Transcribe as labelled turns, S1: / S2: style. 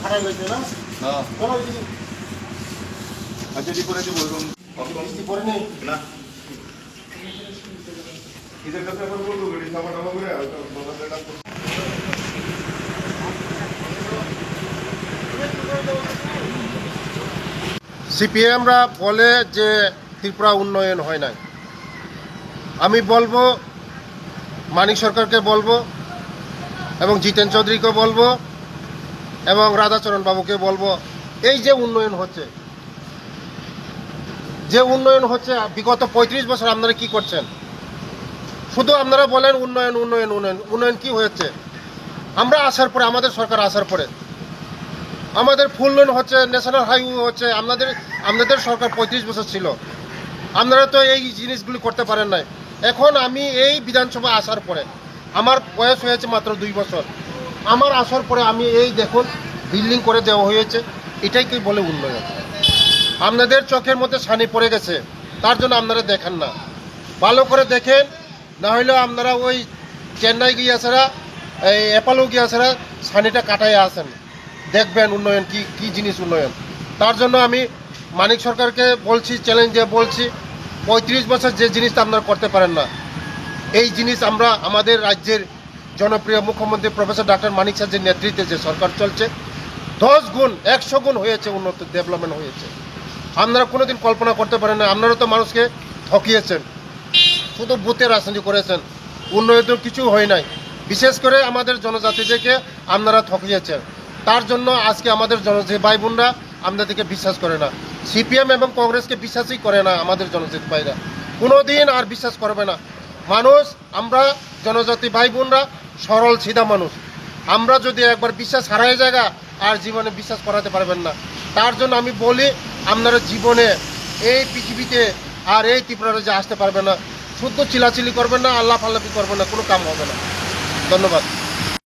S1: খারাপ হয়েছে না?
S2: হ্যাঁ আচ্ছা এটি করে দিব
S1: বৃষ্টি পড়ে নেই
S2: না ইদের কাছে এখন বলবো গাড়ি সামা টামা করে
S1: সিপিএমরা বলে যে ত্রিপুরা উন্নয়ন হয় নাই। আমি বলবো মানিক সরকারকে বলবো এবং জিতেন চৌধুরীকে বলবো এবং রাধাচরণ বাবুকে বলবো, এই যে উন্নয়ন হচ্ছে বিগত 35 বছর আপনারা কি করছেন? শুধু আপনারা বলেন উন্নয়ন উন্নয়ন উন্নয়ন উন্নয়ন কি হয়েছে? আমরা আসার পরে, আমাদের সরকার আসার পরে আমাদের ফুল লেন হচ্ছে, ন্যাশনাল হাইওয়ে হচ্ছে। আপনাদের সরকার 35 বছর ছিল, আপনারা তো এই জিনিসগুলি করতে পারেন নাই। এখন আমি এই বিধানসভা আসার পরে, আমার বয়স হয়েছে মাত্র 2 বছর, আমার আসার পরে আমি এই দেখুন বিল্ডিং করে দেওয়া হয়েছে। এটাই কি বলে উন্নয়ন? আপনাদের চোখের মধ্যে ছানি পড়ে গেছে, তার জন্য আপনারা দেখেন না। ভালো করে দেখেন, না হলেও আপনারা ওই চেন্নাই গিয়া ছাড়া, এই অ্যাপালো গিয়া ছাড়া ছানিটা কাটাই আসেন, দেখবেন উন্নয়ন কি জিনিস উন্নয়ন। তার জন্য আমি মানিক সরকারকে বলছি, চ্যালেঞ্জ দিয়ে বলছি, 35 বছর যে জিনিসটা আপনারা করতে পারেন না, এই জিনিস আমরা আমাদের রাজ্যের জনপ্রিয় মুখ্যমন্ত্রী প্রফেসর ডক্টর মানিক স্যারের নেতৃত্বে যে সরকার চলছে, 10 গুণ 100 গুণ হয়েছে, উন্নত ডেভেলপমেন্ট হয়েছে। আপনারা কোনোদিন কল্পনা করতে পারেন না। আপনারা তো মানুষকে ঠকিয়েছেন, শুধু বুথে রাজনীতি করেছেন, উন্নয়ন তো কিছু হয় নাই। বিশেষ করে আমাদের জনজাতিদেরকে আপনারা ঠকিয়েছেন। তার জন্য আজকে আমাদের জনজাতি ভাই বোনরা আপনাদেরকে বিশ্বাস করে না। সিপিএম এবং কংগ্রেসকে বিশ্বাসই করে না আমাদের জনজাতি ভাইরা, কোনোদিন আর বিশ্বাস করবে না। মানুষ, আমরা জনজাতি ভাই বোনরা সরল সিধা মানুষ। আমরা যদি একবার বিশ্বাস হারায় জায়গা, আর জীবনে বিশ্বাস করাতে পারবেন না। তার জন্য আমি বলি, আপনারা জীবনে এই পৃথিবীতে আর এই ত্রিপুরা যে আসতে পারবে না, শুদ্ধ চিলাচিলি করবেন না, আল্লাহ ফাল্লাফি করবেন না, কোনো কাম হবে না। ধন্যবাদ।